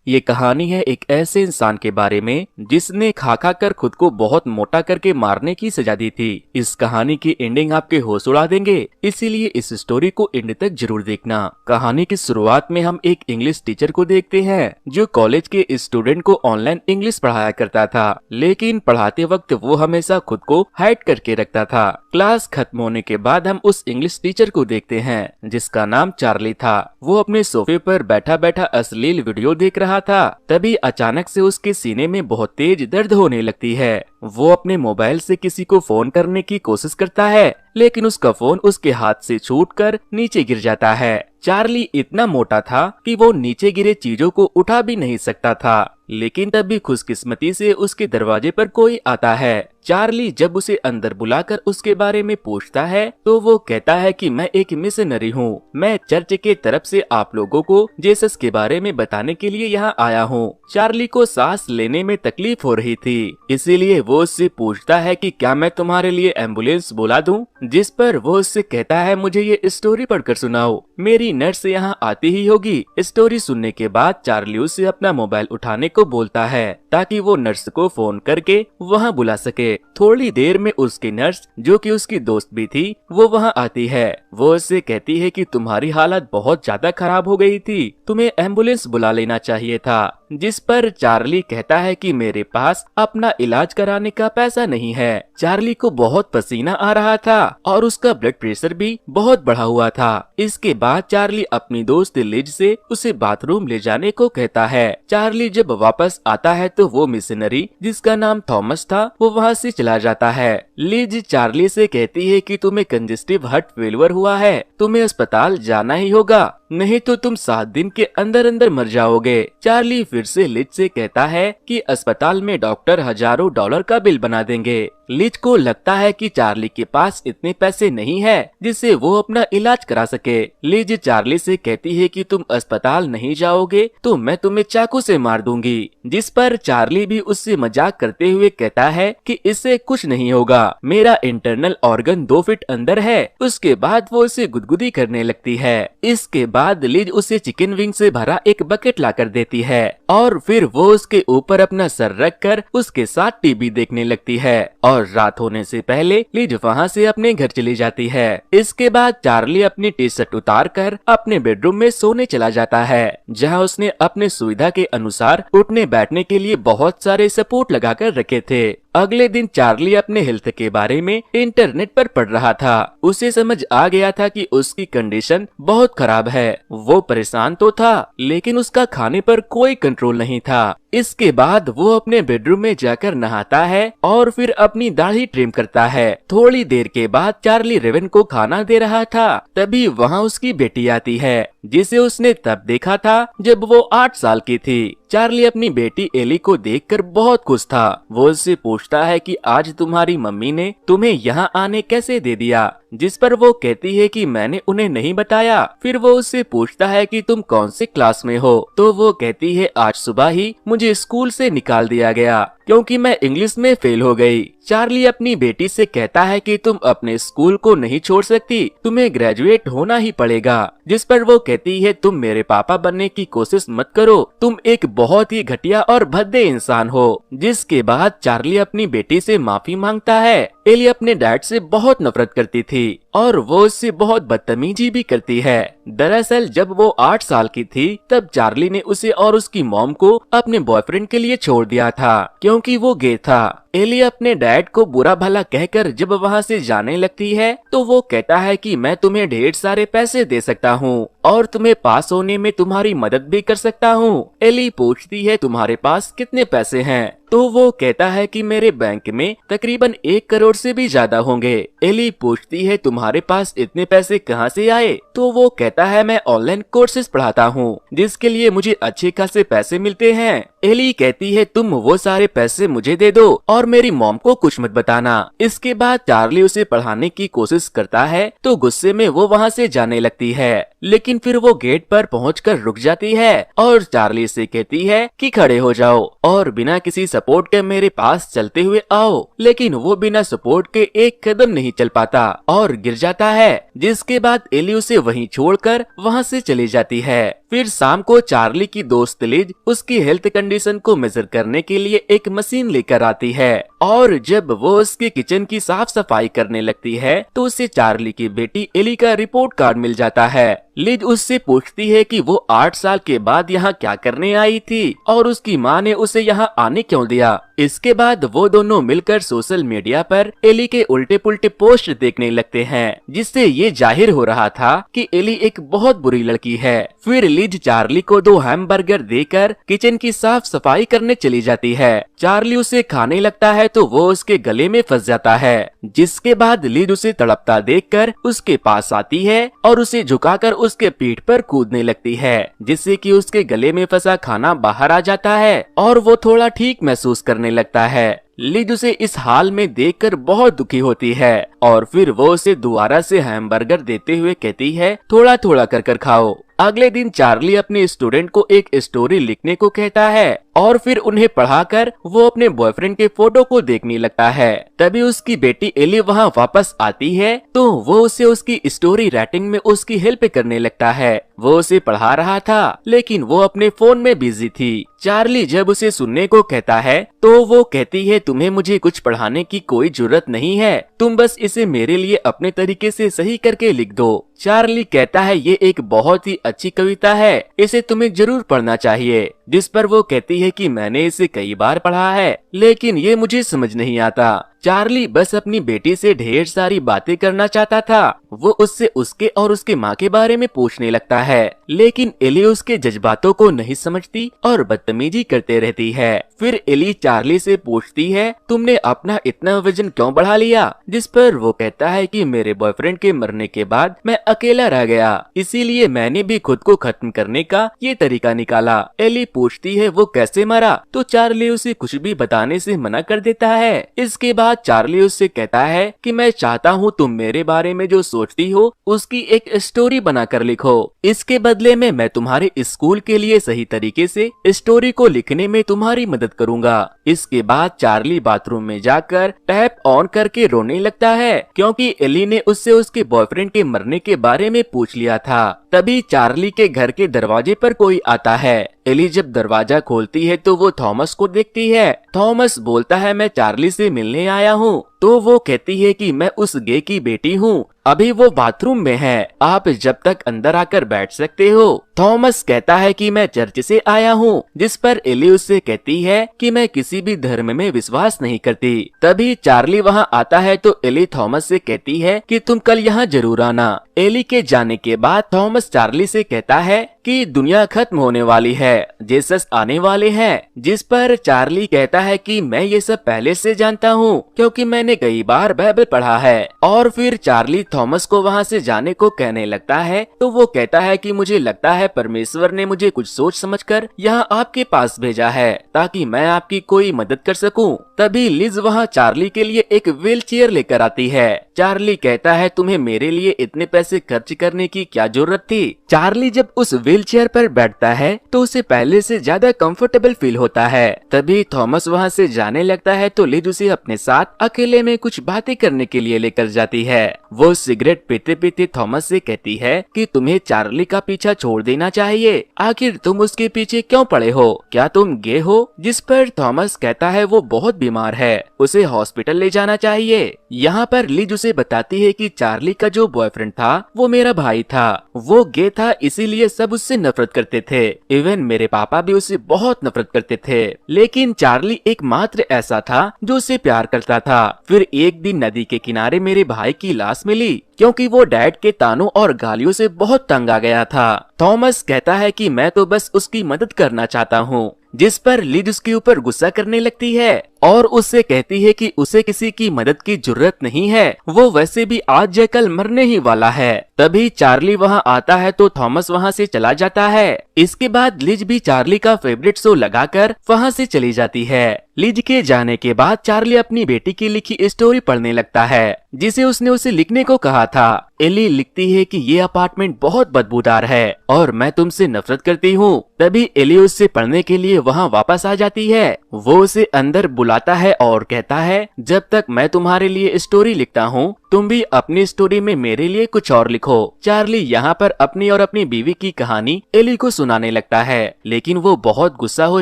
ये कहानी है एक ऐसे इंसान के बारे में जिसने खा खा कर खुद को बहुत मोटा करके मारने की सजा दी थी। इस कहानी की एंडिंग आपके होश उड़ा देंगे, इसीलिए इस स्टोरी को एंड तक जरूर देखना। कहानी की शुरुआत में हम एक इंग्लिश टीचर को देखते हैं जो कॉलेज के स्टूडेंट को ऑनलाइन इंग्लिश पढ़ाया करता था, लेकिन पढ़ाते वक्त वो हमेशा खुद को हाइड करके रखता था। क्लास खत्म होने के बाद हम उस इंग्लिश टीचर को देखते हैं जिसका नाम चार्ली था। वो अपने सोफे पर बैठा बैठा अश्लील वीडियो देख रहा था। तभी अचानक से उसके सीने में बहुत तेज दर्द होने लगती है। वो अपने मोबाइल से किसी को फोन करने की कोशिश करता है, लेकिन उसका फोन उसके हाथ से छूटकर नीचे गिर जाता है। चार्ली इतना मोटा था कि वो नीचे गिरे चीजों को उठा भी नहीं सकता था, लेकिन तभी खुशकिस्मती से उसके दरवाजे पर कोई आता है। चार्ली जब उसे अंदर बुलाकर उसके बारे में पूछता है तो वो कहता है कि मैं एक मिशनरी हूँ। मैं चर्च के तरफ से आप लोगों को जीसस के बारे में बताने के लिए यहाँ आया हूँ। चार्ली को सांस लेने में तकलीफ हो रही थी, इसीलिए वो उससे पूछता है कि क्या मैं तुम्हारे लिए एम्बुलेंस बुला दूं? जिस पर वो उससे कहता है मुझे ये स्टोरी पढ़कर सुनाओ, मेरी नर्स यहाँ आती ही होगी। स्टोरी सुनने के बाद चार्ली उससे अपना मोबाइल उठाने को बोलता है ताकि वो नर्स को फोन करके वहाँ बुला सके। थोड़ी देर में उसकी नर्स, जो कि उसकी दोस्त भी थी, वो वहाँ आती है। वो उससे कहती है कि तुम्हारी हालत बहुत ज्यादा खराब हो गई थी, तुम्हें एम्बुलेंस बुला लेना चाहिए था। जिस पर चार्ली कहता है कि मेरे पास अपना इलाज कराने का पैसा नहीं है। चार्ली को बहुत पसीना आ रहा था और उसका ब्लड प्रेशर भी बहुत बढ़ा हुआ था। इसके बाद चार्ली अपनी दोस्त लिज से उसे बाथरूम ले जाने को कहता है। चार्ली जब वापस आता है तो वो मिशनरी, जिसका नाम थॉमस था, वो वहाँ से चला जाता है। लिज चार्ली से कहती है कि तुम्हें कंजेस्टिव हार्ट फेलियर हुआ है, तुम्हें अस्पताल जाना ही होगा, नहीं तो तुम 7 दिन के अंदर अंदर मर जाओगे। चार्ली फिर से लिज से कहता है कि अस्पताल में डॉक्टर हजारों डॉलर का बिल बना देंगे। लिज को लगता है कि चार्ली के पास इतने पैसे नहीं है जिससे वो अपना इलाज करा सके। लिज चार्ली से कहती है कि तुम अस्पताल नहीं जाओगे तो मैं तुम्हें चाकू से मार दूंगी। जिस पर चार्ली भी उससे मजाक करते हुए कहता है कि इससे कुछ नहीं होगा, मेरा इंटरनल ऑर्गन 2 फीट अंदर है। उसके बाद वो उसे गुदगुदी करने लगती है। इसके बाद लिज उसे चिकन विंग से भरा एक बकेट ला कर देती है और फिर वो उसके ऊपर अपना सर रख कर उसके साथ टीवी देखने लगती है और रात होने से पहले लिज वहाँ से अपने घर चली जाती है। इसके बाद चार्ली अपनी टी शर्ट उतार कर अपने बेडरूम में सोने चला जाता है, जहाँ उसने अपने सुविधा के अनुसार उठने बैठने के लिए बहुत सारे सपोर्ट लगा कर रखे थे। अगले दिन चार्ली अपने हेल्थ के बारे में इंटरनेट पर पढ़ रहा था। उसे समझ आ गया था कि उसकी कंडीशन बहुत खराब है। वो परेशान तो था, लेकिन उसका खाने पर कोई कंट्रोल नहीं था। इसके बाद वो अपने बेडरूम में जाकर नहाता है और फिर अपनी दाढ़ी ट्रिम करता है। थोड़ी देर के बाद चार्ली रेवन को खाना दे रहा था, तभी वहाँ उसकी बेटी आती है, जिसे उसने तब देखा था जब वो 8 साल की थी। चार्ली अपनी बेटी एली को देखकर बहुत खुश था। वो उससे पूछता है कि आज तुम्हारी मम्मी ने तुम्हें यहाँ आने कैसे दे दिया? जिस पर वो कहती है कि मैंने उन्हें नहीं बताया। फिर वो उससे पूछता है कि तुम कौन से क्लास में हो? तो वो कहती है आज सुबह ही मुझे स्कूल से निकाल दिया गया क्योंकि मैं इंग्लिश में फेल हो गई। चार्ली अपनी बेटी से कहता है कि तुम अपने स्कूल को नहीं छोड़ सकती, तुम्हें ग्रेजुएट होना ही पड़ेगा। जिस पर वो कहती है तुम मेरे पापा बनने की कोशिश मत करो, तुम एक बहुत ही घटिया और भद्दे इंसान हो। जिसके बाद चार्ली अपनी बेटी से माफी मांगता है। एली अपने डैड से बहुत नफरत करती थी और वो उससे बहुत बदतमीजी भी करती है। दरअसल जब वो 8 साल की थी तब चार्ली ने उसे और उसकी मॉम को अपने बॉयफ्रेंड के लिए छोड़ दिया था क्योंकि वो गे था। एली अपने डैड को बुरा भला कहकर जब वहाँ से जाने लगती है तो वो कहता है कि मैं तुम्हें ढेर सारे पैसे दे सकता हूँ और तुम्हें पास होने में तुम्हारी मदद भी कर सकता हूँ। एली पूछती है तुम्हारे पास कितने पैसे हैं? तो वो कहता है कि मेरे बैंक में तकरीबन 1 करोड़ से भी ज्यादा होंगे। एली पूछती है तुम्हारे पास इतने पैसे कहाँ से आए? तो वो कहता है मैं ऑनलाइन कोर्सेज पढ़ाता हूँ जिसके लिए मुझे अच्छे खासे पैसे मिलते हैं। एली कहती है तुम वो सारे पैसे मुझे दे दो और मेरी मॉम को कुछ मत बताना। इसके बाद चार्ली उसे पढ़ाने की कोशिश करता है तो गुस्से में वो वहाँ से जाने लगती है, लेकिन फिर वो गेट पर पहुंचकर रुक जाती है और चार्ली से कहती है कि खड़े हो जाओ और बिना किसी सपोर्ट के मेरे पास चलते हुए आओ। लेकिन वो बिना सपोर्ट के 1 कदम नहीं चल पाता और गिर जाता है। जिसके बाद एली उसे वहीं छोड़कर वहाँ से चली जाती है। फिर शाम को चार्ली की दोस्त लिज उसकी हेल्थ कंडीशन को मेजर करने के लिए एक मशीन लेकर आती है और जब वो उसके किचन की साफ सफाई करने लगती है तो उसे चार्ली की बेटी एली का रिपोर्ट कार्ड मिल जाता है। लिज उससे पूछती है कि वो 8 साल के बाद यहाँ क्या करने आई थी और उसकी माँ ने उसे यहाँ आने क्यों दिया। इसके बाद वो दोनों मिलकर सोशल मीडिया पर एली के उल्टे पुल्टे पोस्ट देखने लगते हैं, जिससे ये जाहिर हो रहा था कि एली एक बहुत बुरी लड़की है। फिर लिज चार्ली को 2 हैमबर्गर देकर किचन की साफ सफाई करने चली जाती है। चार्ली उसे खाने लगता है तो वो उसके गले में फंस जाता है, जिसके बाद लिज उसे तड़पता देखकर उसके पास आती है और उसे झुकाकर उसके पीठ पर कूदने लगती है, जिससे कि उसके गले में फंसा खाना बाहर आ जाता है और वो थोड़ा ठीक महसूस करने लगता है। लिज उसे इस हाल में देखकर बहुत दुखी होती है और फिर वो उसे दोबारा से हैमबर्गर देते हुए कहती है थोड़ा थोड़ा कर खाओ। अगले दिन चार्ली अपने स्टूडेंट को एक स्टोरी लिखने को कहता है और फिर उन्हें पढ़ाकर वो अपने बॉयफ्रेंड के फोटो को देखने लगता है। तभी उसकी बेटी एली वहाँ वापस आती है तो वो उसे उसकी स्टोरी राइटिंग में उसकी हेल्प करने लगता है। वो उसे पढ़ा रहा था लेकिन वो अपने फोन में बिजी थी। चार्ली जब उसे सुनने को कहता है तो वो कहती है तुम्हें मुझे कुछ पढ़ाने की कोई जरूरत नहीं है, तुम बस इसे मेरे लिए अपने तरीके से सही करके लिख दो। चार्ली कहता है ये एक बहुत ही अच्छी कविता है, इसे तुम्हें जरूर पढ़ना चाहिए। जिस पर वो कहती है कि मैंने इसे कई बार पढ़ा है लेकिन ये मुझे समझ नहीं आता। चार्ली बस अपनी बेटी से ढेर सारी बातें करना चाहता था। वो उससे उसके और उसके माँ के बारे में पूछने लगता है लेकिन एली उसके जज्बातों को नहीं समझती और बदतमीजी करते रहती है। फिर एली चार्ली से पूछती है तुमने अपना इतना वजन क्यों बढ़ा लिया, जिस पर वो कहता है कि मेरे बॉयफ्रेंड के मरने के बाद मैं अकेला रह गया, इसीलिए मैंने भी खुद को खत्म करने का ये तरीका निकाला। एली पूछती है वो कैसे मरा तो चार्ली उसे कुछ भी बताने से मना कर देता है। इसके बाद चार्ली उससे कहता है कि मैं चाहता हूँ तुम मेरे बारे में जो सोचती हो उसकी एक स्टोरी बनाकर लिखो, इसके बदले में मैं तुम्हारे स्कूल के लिए सही तरीके से स्टोरी को लिखने में तुम्हारी मदद करूंगा। इसके बाद चार्ली बाथरूम में जाकर टैप ऑन करके रोने लगता है क्योंकि एली ने उससे उसके बॉयफ्रेंड के मरने के बारे में पूछ लिया था। तभी चार्ली के घर के दरवाजे पर कोई आता है। एली जब दरवाजा खोलती है तो वो थॉमस को देखती है। थॉमस बोलता है मैं चार्ली से मिलने आया हूँ। तो वो कहती है कि मैं उस गे की बेटी हूँ, अभी वो बाथरूम में है, आप जब तक अंदर आकर बैठ सकते हो। थॉमस कहता है कि मैं चर्च से आया हूँ, जिस पर एली उससे कहती है कि मैं किसी भी धर्म में विश्वास नहीं करती। तभी चार्ली वहाँ आता है तो एली थॉमस से कहती है कि तुम कल यहाँ जरूर आना। एली के जाने के बाद थॉमस चार्ली से कहता है कि दुनिया खत्म होने वाली है, जीसस आने वाले हैं, जिस पर चार्ली कहता है कि मैं ये सब पहले से जानता हूँ क्योंकि मैंने कई बार बाइबल पढ़ा है। और फिर चार्ली थॉमस को वहाँ से जाने को कहने लगता है तो वो कहता है कि मुझे लगता है परमेश्वर ने मुझे कुछ सोच समझकर यहाँ आपके पास भेजा है ताकि मैं आपकी कोई मदद कर सकूं। तभी लिज वहाँ चार्ली के लिए एक व्हील चेयर लेकर आती है। चार्ली कहता है तुम्हें मेरे लिए इतने पैसे खर्च करने की क्या जरूरत थी। चार्ली जब उस व्हील चेयर पर बैठता है तो उसे पहले से ज्यादा कंफर्टेबल फील होता है। तभी थॉमस वहाँ से जाने लगता है तो लिज उसे अपने साथ अकेले में कुछ बातें करने के लिए लेकर जाती है। वो सिगरेट पीते पीते थॉमस से कहती है कि तुम्हें चार्ली का पीछा छोड़ देना चाहिए, आखिर तुम उसके पीछे क्यों पड़े हो, क्या तुम गे हो। जिस पर थॉमस कहता है वो बहुत बीमार है, उसे हॉस्पिटल ले जाना चाहिए। यहाँ पर लिज उसे बताती है कि चार्ली का जो बॉयफ्रेंड था वो मेरा भाई था, वो गे था इसीलिए सब उससे नफरत करते थे, इवन मेरे पापा भी उससे बहुत नफरत करते थे, लेकिन चार्ली एकमात्र ऐसा था जो उसे प्यार करता था। फिर एक दिन नदी के किनारे मेरे भाई की लाश मिली क्योंकि वो डैड के तानों और गालियों से बहुत तंग आ गया था। थॉमस कहता है कि मैं तो बस उसकी मदद करना चाहता हूँ, जिस पर लिज उसके ऊपर गुस्सा करने लगती है और उससे कहती है कि उसे किसी की मदद की जरूरत नहीं है, वो वैसे भी आज या कल मरने ही वाला है। तभी चार्ली वहाँ आता है तो थॉमस वहाँ से चला जाता है। इसके बाद लिज भी चार्ली का फेवरेट शो लगाकर वहाँ से चली जाती है। लिज के जाने के बाद चार्ली अपनी बेटी की लिखी स्टोरी पढ़ने लगता है जिसे उसने उसे लिखने को कहा था। एली लिखती है कि ये अपार्टमेंट बहुत बदबूदार है और मैं तुमसे नफरत करती हूँ। तभी एली उससे पढ़ने के लिए वहाँ वापस आ जाती है। वो उसे अंदर बुलाता है और कहता है, जब तक मैं तुम्हारे लिए स्टोरी लिखता हूँ तुम भी अपनी स्टोरी में मेरे लिए कुछ और लिखो। चार्ली यहाँ पर अपनी और अपनी बीवी की कहानी एली को सुनाने लगता है, लेकिन वो बहुत गुस्सा हो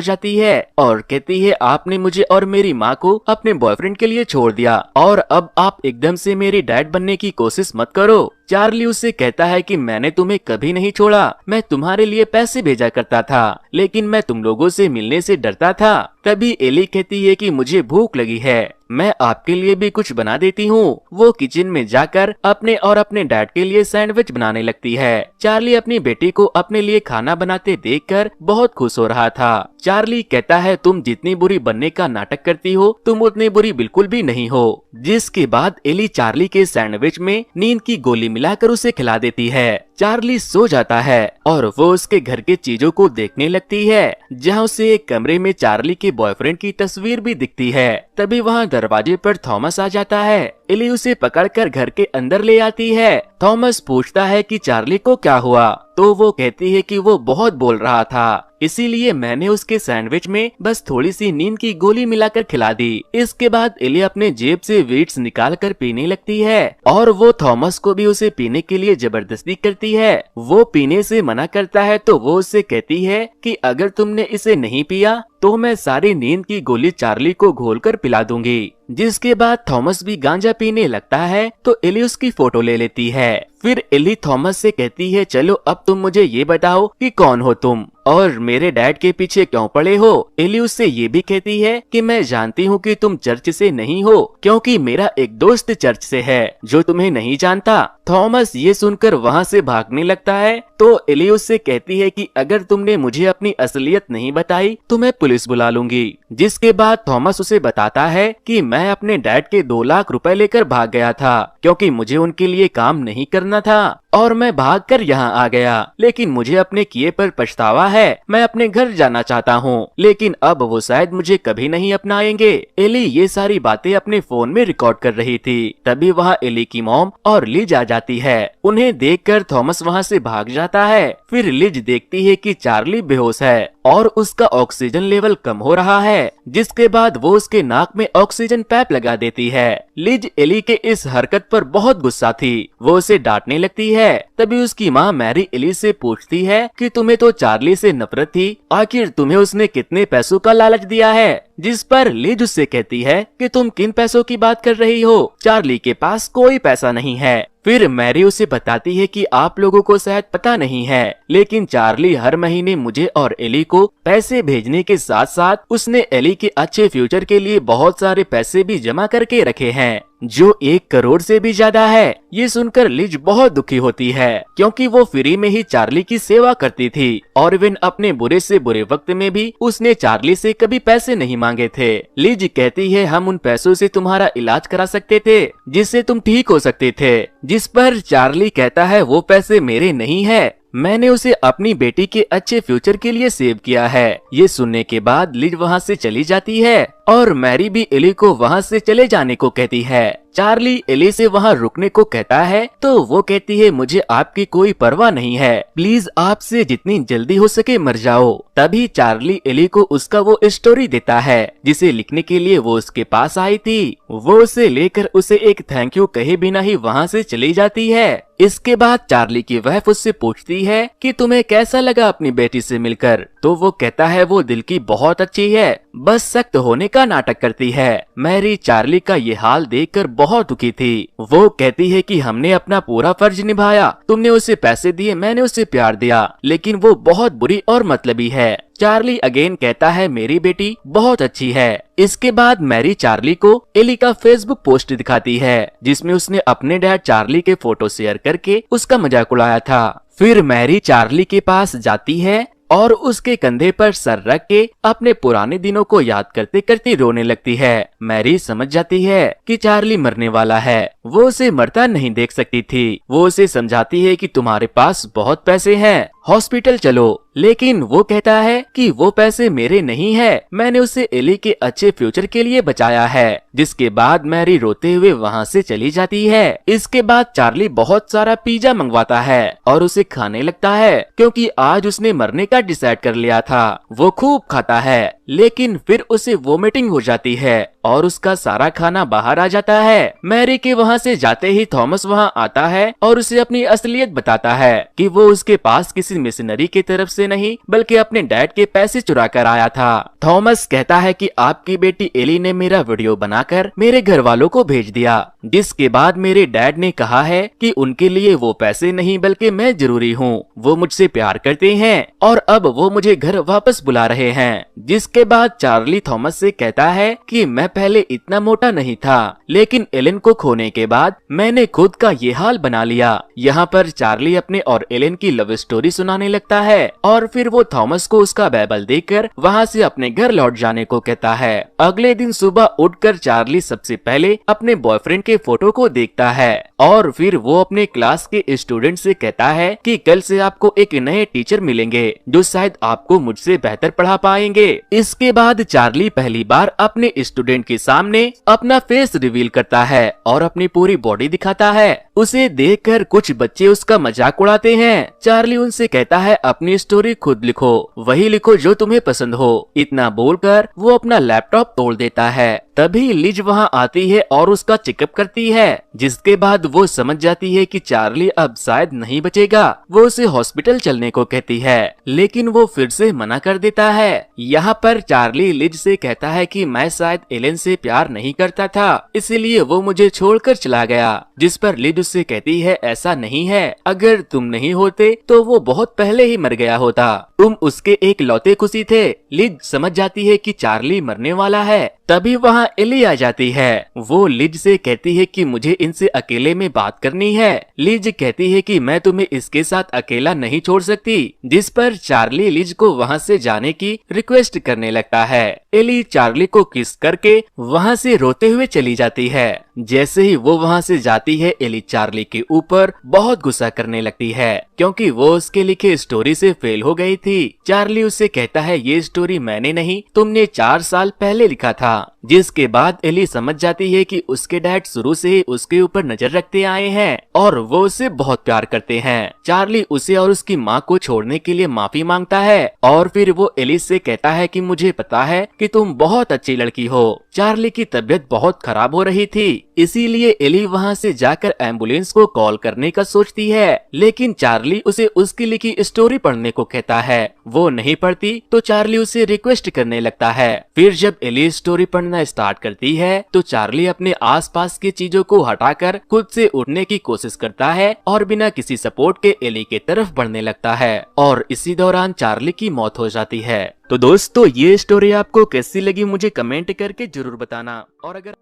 जाती है और कहती है, आपने मुझे और मेरी माँ को अपने बॉयफ्रेंड के लिए छोड़ दिया और अब आप एकदम से मेरी डैड बनने की कोशिश मत करो। चार्ली उससे कहता है कि मैंने तुम्हें कभी नहीं छोड़ा, मैं तुम्हारे लिए पैसे भेजा करता था, लेकिन मैं तुम लोगों से मिलने से डरता था। तभी एली कहती है कि मुझे भूख लगी है, मैं आपके लिए भी कुछ बना देती हूँ। वो किचन में जाकर अपने और अपने डैड के लिए सैंडविच बनाने लगती है। चार्ली अपनी बेटी को अपने लिए खाना बनाते देखकर बहुत खुश हो रहा था। चार्ली कहता है, तुम जितनी बुरी बनने का नाटक करती हो तुम उतनी बुरी बिल्कुल भी नहीं हो। जिसके बाद एली चार्ली के सैंडविच में नींद की गोली मिलाकर उसे खिला देती है। चार्ली सो जाता है और वो उसके घर के चीजों को देखने लगती है, जहाँ उसे एक कमरे में चार्ली के बॉयफ्रेंड की तस्वीर भी दिखती है। तभी वहाँ दरवाजे पर थॉमस आ जाता है। एली उसे पकड़कर घर के अंदर ले आती है। थॉमस पूछता है कि चार्ली को क्या हुआ, तो वो कहती है कि वो बहुत बोल रहा था, इसीलिए मैंने उसके सैंडविच में बस थोड़ी सी नींद की गोली मिलाकर खिला दी। इसके बाद एली अपने जेब से वीट्स निकाल कर पीने लगती है और वो थॉमस को भी उसे पीने के लिए जबरदस्ती करती है। वो पीने से मना करता है तो वो उससे कहती है कि अगर तुमने इसे नहीं पिया तो मैं सारी नींद की गोली चार्ली को घोलकर पिला दूंगी। जिसके बाद थॉमस भी गांजा पीने लगता है तो एली उसकी फोटो ले लेती है। फिर एली थॉमस से कहती है, चलो अब तुम मुझे ये बताओ कि कौन हो तुम और मेरे डैड के पीछे क्यों पड़े हो। एली उससे ये भी कहती है कि मैं जानती हूँ कि तुम चर्च से नहीं हो, क्योंकि मेरा एक दोस्त चर्च से है जो तुम्हें नहीं जानता। थॉमस ये सुनकर वहाँ से भागने लगता है तो एली उससे कहती है कि अगर तुमने मुझे अपनी असलियत नहीं बताई तो मैं पुलिस बुला लूंगी। जिसके बाद थॉमस उसे बताता है कि मैं अपने डैड के 2 लाख रुपए लेकर भाग गया था, क्योंकि मुझे उनके लिए काम नहीं करना था और मैं भागकर यहाँ आ गया, लेकिन मुझे अपने किए पर पछतावा है। मैं अपने घर जाना चाहता हूँ, लेकिन अब वो शायद मुझे कभी नहीं अपनाएंगे। एली ये सारी बातें अपने फोन में रिकॉर्ड कर रही थी। तभी वहाँ एली की मॉम और लिज आ जाती है। उन्हें देखकर थॉमस वहाँ से भाग जाता है। फिर लिज देखती है कि चार्ली बेहोश है और उसका ऑक्सीजन लेवल कम हो रहा है। जिसके बाद वो उसके नाक में ऑक्सीजन पैप लगा देती है। लिज एली के इस हरकत पर बहुत गुस्सा थी, वो उसे डांटने लगती है। तभी उसकी माँ मैरी एली से पूछती है कि तुम्हें तो चार्ली से नफरत थी, आखिर तुम्हें उसने कितने पैसों का लालच दिया है। जिस पर लिज उससे कहती है कि तुम किन पैसों की बात कर रही हो, चार्ली के पास कोई पैसा नहीं है। फिर मैरी उसे बताती है कि आप लोगों को शायद पता नहीं है, लेकिन चार्ली हर महीने मुझे और एली को पैसे भेजने के साथ साथ उसने एली के अच्छे फ्यूचर के लिए बहुत सारे पैसे भी जमा करके रखे हैं, जो 1 करोड़ से भी ज्यादा है। ये सुनकर लिज बहुत दुखी होती है, क्योंकि वो फ्री में ही चार्ली की सेवा करती थी और इवन अपने बुरे से बुरे वक्त में भी उसने चार्ली से कभी पैसे नहीं मांगे थे। लिज कहती है, हम उन पैसों से तुम्हारा इलाज करा सकते थे जिससे तुम ठीक हो सकते थे। जिस पर चार्ली कहता है, वो पैसे मेरे नहीं है, मैंने उसे अपनी बेटी के अच्छे फ्यूचर के लिए सेव किया है। ये सुनने के बाद लिज वहाँ से चली जाती है और मैरी भी एली को वहाँ से चले जाने को कहती है। चार्ली एली से वहाँ रुकने को कहता है तो वो कहती है, मुझे आपकी कोई परवाह नहीं है, प्लीज आपसे जितनी जल्दी हो सके मर जाओ। तभी चार्ली एली को उसका वो स्टोरी देता है जिसे लिखने के लिए वो उसके पास आई थी। वो उसे लेकर उसे एक थैंक यू कहे बिना ही वहाँ से चली जाती है। इसके बाद चार्ली की वाइफ उससे पूछती है कि तुम्हें कैसा लगा अपनी बेटी से मिलकर, तो वो कहता है वो दिल की बहुत अच्छी है, बस सख्त होने का नाटक करती है। मैरी चार्ली का ये हाल देखकर बहुत दुखी थी। वो कहती है कि हमने अपना पूरा फर्ज निभाया, तुमने उसे पैसे दिए, मैंने उसे प्यार दिया, लेकिन वो बहुत बुरी और मतलबी है। चार्ली अगेन कहता है मेरी बेटी बहुत अच्छी है। इसके बाद मैरी चार्ली को एली का फेसबुक पोस्ट दिखाती है जिसमें उसने अपने डैड चार्ली के फोटो शेयर करके उसका मजाक उड़ाया था। फिर मैरी चार्ली के पास जाती है और उसके कंधे पर सर रख के अपने पुराने दिनों को याद करते करते रोने लगती है। मैरी समझ जाती है कि चार्ली मरने वाला है, वो उसे मरता नहीं देख सकती थी। वो उसे समझाती है कि तुम्हारे पास बहुत पैसे हैं हॉस्पिटल चलो। लेकिन वो कहता है कि वो पैसे मेरे नहीं है, मैंने उसे एली के अच्छे फ्यूचर के लिए बचाया है। जिसके बाद मैरी रोते हुए वहाँ से चली जाती है। इसके बाद चार्ली बहुत सारा पिज्जा मंगवाता है और उसे खाने लगता है, क्योंकि आज उसने मरने का डिसाइड कर लिया था। वो खूब खाता है, लेकिन फिर उसे वोमिटिंग हो जाती है और उसका सारा खाना बाहर आ जाता है। मैरी के वहाँ से जाते ही थॉमस वहाँ आता है और उसे अपनी असलियत बताता है कि वो उसके पास किसी मिशनरी की तरफ से नहीं, बल्कि अपने डैड के पैसे चुरा कर आया था। थॉमस कहता है कि आपकी बेटी एली ने मेरा वीडियो बनाकर मेरे घर वालों को भेज दिया, जिसके बाद मेरे डैड ने कहा है कि उनके लिए वो पैसे नहीं बल्कि मैं जरूरी हूँ। वो मुझसे प्यार करते हैं और अब वो मुझे घर वापस बुला रहे हैं। जिसके बाद चार्ली थॉमस से कहता है कि मैं पहले इतना मोटा नहीं था, लेकिन एलेन को खोने के बाद मैंने खुद का ये हाल बना लिया। यहाँ पर चार्ली अपने और एलेन की लव स्टोरी सुनाने लगता है और फिर वो थॉमस को उसका बाइबल देकर वहाँ से अपने घर लौट जाने को कहता है। अगले दिन सुबह उठकर चार्ली सबसे पहले अपने बॉयफ्रेंड के फोटो को देखता है और फिर वो अपने क्लास के स्टूडेंट से कहता है कि कल से आपको एक नए टीचर मिलेंगे जो शायद आपको मुझसे बेहतर पढ़ा पाएंगे। इसके बाद चार्ली पहली बार अपने स्टूडेंट के सामने अपना फेस रिवील करता है और अपनी पूरी बॉडी दिखाता है। उसे देखकर कुछ बच्चे उसका मजाक उड़ाते हैं। चार्ली उनसे कहता है अपनी स्टोरी खुद लिखो, वही लिखो जो तुम्हें पसंद हो। इतना बोलकर वो अपना लैपटॉप तोड़ देता है। तभी लिज वहाँ आती है और उसका चेकअप करती है, जिसके बाद वो समझ जाती है कि चार्ली अब शायद नहीं बचेगा। वो उसे हॉस्पिटल चलने को कहती है, लेकिन वो फिर से मना कर देता है। यहाँ पर चार्ली लिज से कहता है कि मैं शायद एलेन से प्यार नहीं करता था, इसीलिए वो मुझे छोड़कर चला गया। जिस पर लिज उससे कहती है ऐसा नहीं है, अगर तुम नहीं होते तो वो बहुत पहले ही मर गया होता, तुम उसके एक लौते खुशी थे। लिज समझ जाती है कि चार्ली मरने वाला है। तभी वहाँ एली आ जाती है। वो लिज से कहती है कि मुझे इनसे अकेले में बात करनी है। लिज कहती है कि मैं तुम्हें इसके साथ अकेला नहीं छोड़ सकती, जिस पर चार्ली लिज को वहाँ से जाने की रिक्वेस्ट करने लगता है। एली चार्ली को किस करके वहाँ से रोते हुए चली जाती है। जैसे ही वो वहाँ से जाती है, एली चार्ली के ऊपर बहुत गुस्सा करने लगती है, क्योंकि वो उसके लिखे स्टोरी से फेल हो गई थी। चार्ली उससे कहता है ये स्टोरी मैंने नहीं, तुमने 4 साल पहले लिखा था। जिसके बाद एली समझ जाती है कि उसके डैड शुरू से ही उसके ऊपर नजर रखते आए हैं और वो उसे बहुत प्यार करते हैं। चार्ली उसे और उसकी माँ को छोड़ने के लिए माफी मांगता है और फिर वो एली से कहता है कि मुझे पता है कि तुम बहुत अच्छी लड़की हो। चार्ली की तबीयत बहुत खराब हो रही थी, इसीलिए एली वहाँ से जाकर एम्बुलेंस को कॉल करने का सोचती है, लेकिन चार्ली उसे उसकी लिखी स्टोरी पढ़ने को कहता है। वो नहीं पढ़ती तो चार्ली उसे रिक्वेस्ट करने लगता है। फिर जब एली स्टोरी पढ़ना स्टार्ट करती है तो चार्ली अपने आसपास की चीजों को हटाकर खुद से उठने की कोशिश करता है और बिना किसी सपोर्ट के एली के तरफ बढ़ने लगता है और इसी दौरान चार्ली की मौत हो जाती है। तो दोस्तों, ये स्टोरी आपको कैसी लगी मुझे कमेंट करके जरूर बताना। और अगर